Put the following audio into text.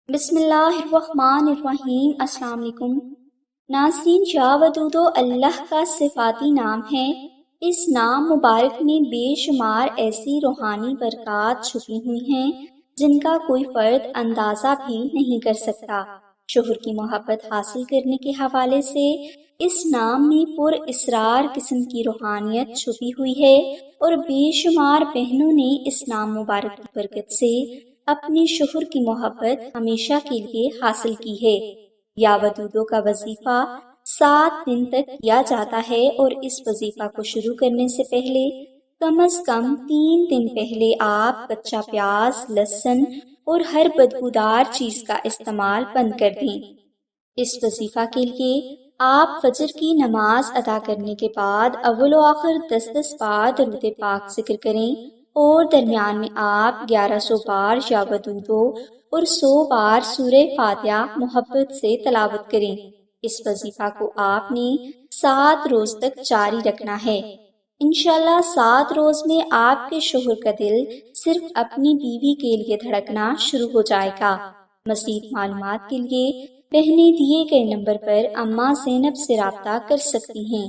بسم اللہ الرحمن الرحیم۔ السلام علیکم ناظرین، یا ودودو اللہ کا صفاتی نام ہے۔ اس نام مبارک میں بے شمار ایسی روحانی برکات چھپی ہوئی ہیں جن کا کوئی فرد اندازہ بھی نہیں کر سکتا۔ شوہر کی محبت حاصل کرنے کے حوالے سے اس نام میں پر اسرار قسم کی روحانیت چھپی ہوئی ہے اور بے شمار بہنوں نے اس نام مبارک کی برکت سے اپنے شوہر کی محبت ہمیشہ کے لیے حاصل کی ہے۔ یا ودودو کا وظیفہ 7 دن تک کیا جاتا ہے اور اس وظیفہ کو شروع کرنے سے پہلے کم از کم 3 دن پہلے آپ کچا پیاز، لہسن اور ہر بدبودار چیز کا استعمال بند کر دیں۔ اس وظیفہ کے لیے آپ فجر کی نماز ادا کرنے کے بعد اول و آخر 10 بار درود پاک ذکر کریں اور درمیان میں آپ 1100 بار یا ودودو اور 100 بار سورہ فاتحہ محبت سے تلاوت کریں۔ اس وظیفہ کو آپ نے 7 روز تک جاری رکھنا ہے۔ انشاءاللہ 7 روز میں آپ کے شوہر کا دل صرف اپنی بیوی کے لیے دھڑکنا شروع ہو جائے گا۔ مزید معلومات کے لیے بہنیں دیے گئے نمبر پر اماں زینب سے رابطہ کر سکتی ہیں۔